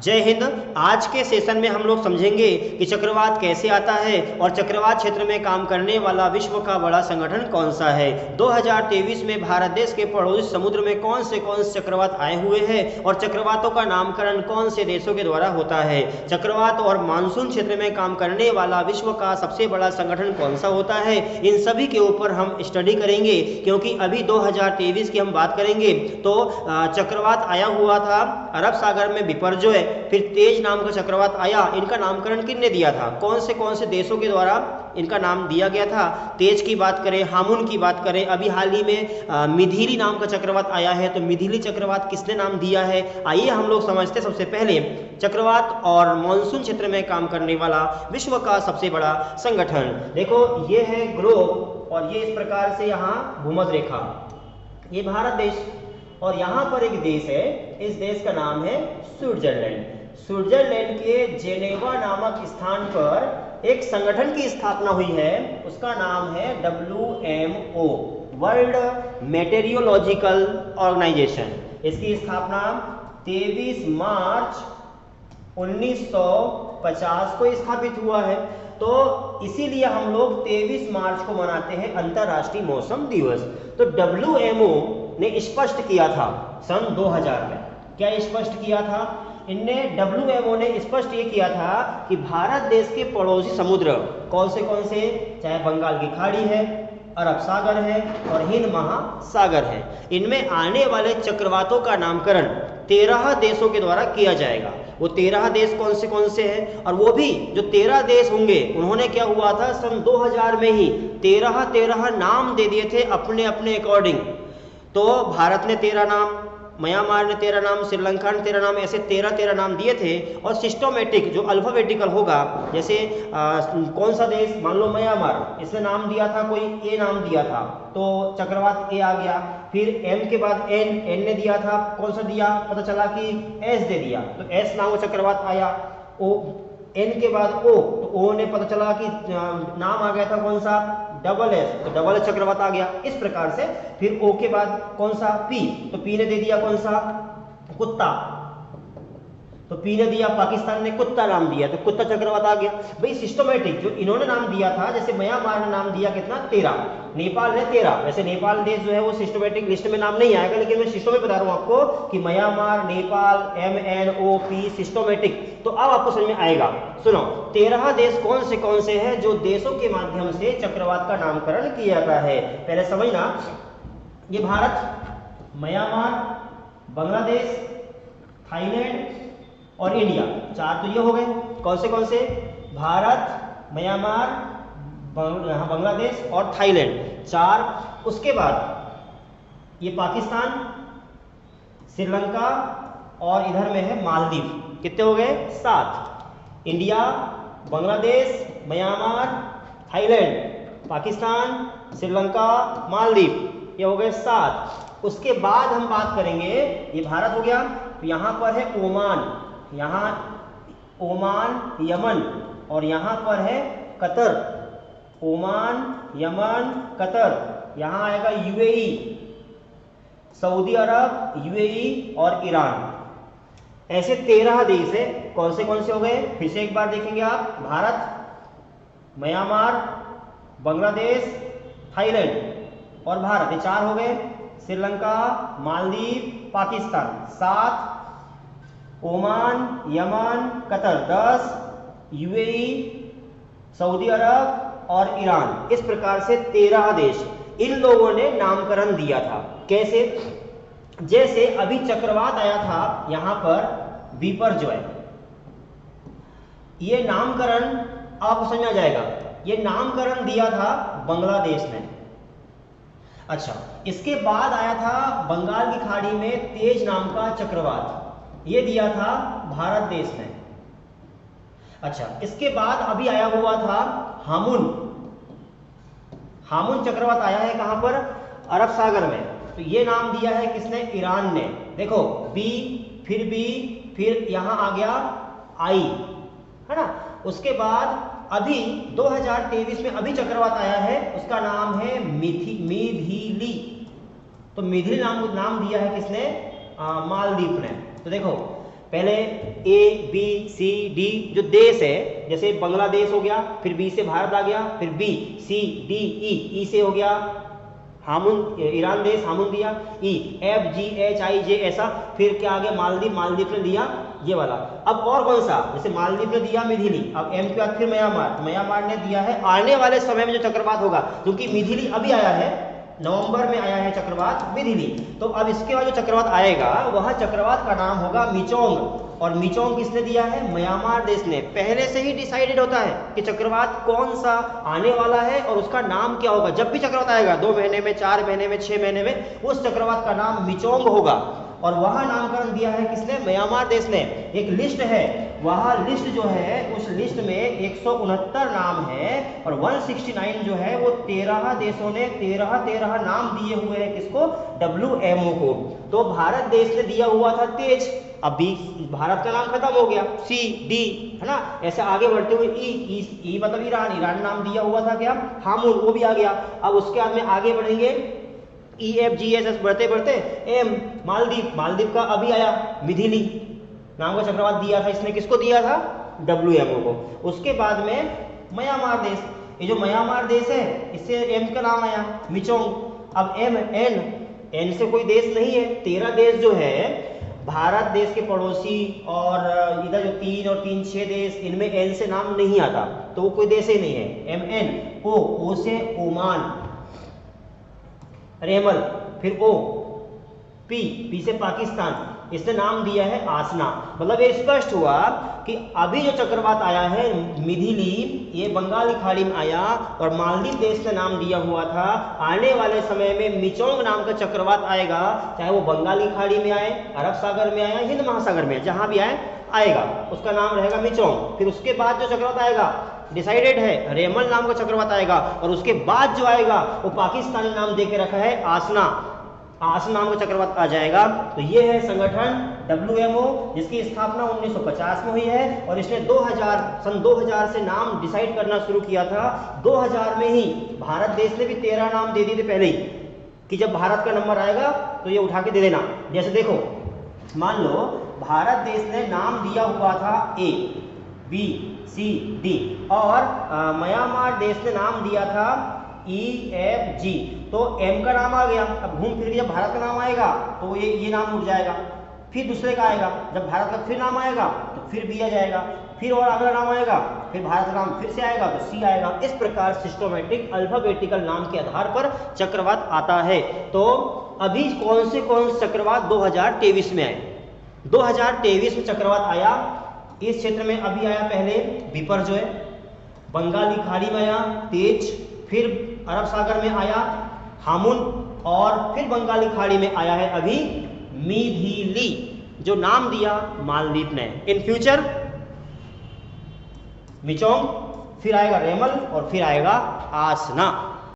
जय हिंद। आज के सेशन में हम लोग समझेंगे कि चक्रवात कैसे आता है और चक्रवात क्षेत्र में काम करने वाला विश्व का बड़ा संगठन कौन सा है। 2023 में भारत देश के पड़ोसी समुद्र में कौन से चक्रवात आए हुए हैं और चक्रवातों का नामकरण कौन से देशों के द्वारा होता है। चक्रवात और मानसून क्षेत्र में काम करने वाला विश्व का सबसे बड़ा संगठन कौन सा होता है, इन सभी के ऊपर हम स्टडी करेंगे। क्योंकि अभी 2023 की हम बात करेंगे तो चक्रवात आया हुआ था अरब सागर में बिपरजॉय, फिर तेज नाम का चक्रवात आया। इनका नामकरण किसने दिया था, कौन से देशों के द्वारा इनका नाम दिया गया था। तेज की बात करें, हामुन की बात करें, अभी हाल ही में मिथिली नाम का चक्रवात आया है, तो मिथिली चक्रवात किसने नाम दिया है। आइए हम लोग समझते सबसे पहले चक्रवात और मानसून क्षेत्र में काम करने वाला विश्व का सबसे बड़ा संगठन। देखो ये है ग्लोब और ये इस प्रकार से यहाँ भूमध्य रेखा, ये भारत देश और यहाँ पर एक देश है, इस देश का नाम है स्विट्जरलैंड। स्विट्जरलैंड के जेनेवा नामक स्थान पर एक संगठन की स्थापना हुई है, उसका नाम है WMO, वर्ल्ड मेटेरियोलॉजिकल ऑर्गेनाइजेशन। इसकी स्थापना 23 मार्च 1950 को स्थापित हुआ है। तो इसीलिए हम लोग 23 मार्च को मनाते हैं अंतर्राष्ट्रीय मौसम दिवस। तो WMO ने स्पष्ट किया था सन 2000 में, क्या स्पष्ट किया था इनने, WMO ने स्पष्ट ये किया था कि भारत देश के पड़ोसी समुद्र कौन से, चाहे बंगाल की खाड़ी है, अरब सागर है और हिंद महासागर है, इनमें आने वाले चक्रवातों का नामकरण 13 देशों के द्वारा किया जाएगा। वो 13 देश कौन से हैं, और वो भी जो 13 देश होंगे उन्होंने क्या हुआ था सन 2000 में ही 13 नाम दे दिए थे अपने अपने अकॉर्डिंग। तो भारत ने 13 नाम, म्यांमार ने 13 नाम, श्रीलंका ने 13 नाम, ऐसे 13 नाम दिए थे। और सिस्टोमेटिक जो अल्फाबेटिकल होगा, जैसे कौन सा देश, मान लो म्यांमार, इसने नाम दिया था कोई ए नाम दिया था तो चक्रवात ए आ गया। फिर एम के बाद एन ने दिया था, कौन सा दिया, पता चला कि एस दे दिया तो एस नाम का चक्रवात आया। ओ एन के बाद ओ, तो ओ ने पता चला कि नाम आ गया था कौन सा, SS, तो SS चक्रवात आ गया। इस प्रकार से फिर ओ के बाद कौन सा, P, तो P ने दे दिया कौन सा, कुत्ता, तो P ने दिया, पाकिस्तान ने कुत्ता नाम दिया तो कुत्ता चक्रवात आ गया। भाई सिस्टोमेटिक जो इन्होंने नाम दिया था, जैसे म्यांमार ने नाम दिया कितना, 13, नेपाल ने 13, वैसे नेपाल देश जो है वो सिस्टोमेटिक लिस्ट में नाम नहीं आएगा, लेकिन मैं सिस्टम में बता रहा हूं आपको कि म्यांमार, नेपाल, MNOP सिस्टोमेटिक। तो अब आपको समझ में आएगा। सुनो, 13 देश कौन से हैं जो देशों के माध्यम से चक्रवात का नामकरण किया जाता है। पहले समझना, ये भारत, म्यांमार, बांग्लादेश, थाईलैंड और इंडिया, 4 तो ये हो गए। कौन से, भारत, म्यांमार, बांग्लादेश और थाईलैंड, 4। उसके बाद ये पाकिस्तान, श्रीलंका और इधर में है मालदीव, कितने हो गए, 7। India, Bangladesh, Myanmar, Thailand, Pakistan, Sri Lanka, Maldives, ये हो गए 7। उसके बाद हम बात करेंगे, ये भारत हो गया, तो यहाँ पर है ओमान, यहाँ ओमान, यमन और यहाँ पर है कतर, ओमान, यमन, कतर, यहाँ आएगा UAE, सऊदी अरब, UAE और ईरान। ऐसे 13 देश है। कौन से हो गए, फिर से एक बार देखेंगे आप, भारत, म्यांमार, बांग्लादेश, थाईलैंड और भारत, ये 4 हो गए। Sri Lanka, Maldives, Pakistan 7, Oman, Yemen, Qatar 10, UAE, Saudi Arab और ईरान, इस प्रकार से 13 देश इन लोगों ने नामकरण दिया था। कैसे, जैसे अभी चक्रवात आया था यहां पर बिपरजॉय, ये नामकरण आपको समझ आ जाएगा, ये नामकरण दिया था बांग्लादेश ने। अच्छा, इसके बाद आया था बंगाल की खाड़ी में तेज नाम का चक्रवात, ये दिया था भारत देश ने। अच्छा, इसके बाद अभी आया हुआ था हामुन, हामुन चक्रवात आया है कहां पर, अरब सागर में, तो ये नाम दिया है किसने, ईरान ने। देखो B, फिर यहां आ गया I, है ना। उसके बाद अभी 2023 में अभी चक्रवात आया है, उसका नाम है मिथिली, तो मिथिली नाम दिया है किसने, मालदीव ने। तो देखो पहले ए बी सी डी जो देश है, जैसे बांग्लादेश हो गया, फिर बी से भारत आ गया, फिर बी सी डी ई से हो गया हामुन ईरान देश हामुन दिया, E F G H I जे ऐसा, फिर क्या आ गया मालदीव, मालदीव ने दिया ये वाला। अब और कौन सा, जैसे मालदीव ने दिया मिथिली, अब एम के बाद फिर म्यांमार, म्यांमार ने दिया है आने वाले समय में जो चक्रवात होगा, क्योंकि मिथिली अभी आया है, नवंबर में आया है चक्रवात मिथिली, तो अब इसके बाद जो चक्रवात आएगा वह चक्रवात का नाम होगा मिचोंग। और मिचोंग किसने दिया है, म्यांमार देश ने। पहले से ही डिसाइडेड होता है कि चक्रवात कौन सा आने वाला है और उसका नाम क्या होगा। जब भी चक्रवात आएगा 2 महीने में, 4 महीने में, 6 महीने में, उस चक्रवात का नाम मिचोंग होगा। और वह नामकरण दिया है किसने, म्यांमार देश ने। एक लिस्ट है, वह लिस्ट जो है उस लिस्ट में 169 नाम है और 169 जो है वो 13 देशों ने 13 नाम दिए हुए हैं किसको, WMO को। तो भारत देश ने दिया हुआ था तेज, अब भारत का नाम खत्म हो गया, सी डी है ना, ऐसे आगे बढ़ते हुए ई मतलब ईरान, ईरान नाम दिया हुआ था क्या, हामुन, वो भी आ गया। अब उसके बाद में आगे बढ़ेंगे ई एफ जी एस बढ़ते बढ़ते एम मालदीव, मालदीव का अभी आया मिथिली नाम का चक्रवात दिया था, इसने किसको दिया था, WMO को। उसके बाद में म्यांमार देश, ये जो म्यांमार देश है इससे एम का नाम आया मिचोंग। अब एम एन से कोई देश नहीं है, 13 देश जो है भारत देश के पड़ोसी और इधर जो 3 और 3 6 देश, इनमें एन से नाम नहीं आता, तो वो कोई देश ही नहीं है। MN ओ से ओमान, रेमल, फिर ओ पी से पाकिस्तान, इसने नाम दिया है आसना। मतलब ये स्पष्ट हुआ कि अभी जो चक्रवात आया है मिथिली, ये बंगाली खाड़ी में आया और मालदीव देश ने नाम दिया हुआ था, आने वाले समय में मिचोंग नाम का चक्रवात आएगा, चाहे वो बंगाली खाड़ी में आए, अरब सागर में आए, हिंद महासागर में, जहां भी आए आएगा, उसका नाम रहेगा मिचोंग। फिर उसके बाद जो चक्रवात आएगा डिसाइडेड है, रेमल नाम का चक्रवात आएगा, और उसके बाद जो आएगा वो पाकिस्तानी नाम देके रखा है आसना, आसना नाम का चक्रवात आ जाएगा। तो ये है संगठन WMO, जिसकी स्थापना 1950 में हुई है और इसने सन 2000 से नाम डिसाइड करना शुरू किया था। 2000 में ही भारत देश ने भी 13 नाम दे दिए थे पहले ही, कि जब भारत का नंबर आएगा तो ये उठा के दे देना। जैसे देखो, मान लो भारत देश ने नाम दिया हुआ था A B C D और म्यांमार देश ने नाम दिया था EFG, तो M का नाम आ गया। अब घूम फिर के जब भारत का नाम आएगा तो ये नाम उठ जाएगा, फिर दूसरे का आएगा, जब भारत का फिर नाम आएगा तो फिर B आ जाएगा, फिर और अगला नाम आएगा, फिर भारत का नाम फिर से आएगा तो C आएगा। इस प्रकार सिस्टोमेटिक अल्फाबेटिकल नाम के आधार पर चक्रवात आता है। तो अभी कौन से चक्रवात 2023 में आए, 2023 में चक्रवात आया इस क्षेत्र में। अभी आया पहले विपर जो है, बंगाली खाड़ी में आया तेज, फिर अरब सागर में आया हामुन, और फिर बंगाली खाड़ी में आया है अभी मिथिली, जो नाम दिया मालदीव ने। इन फ्यूचर मिचोंग, फिर आएगा रेमल और फिर आएगा आसना।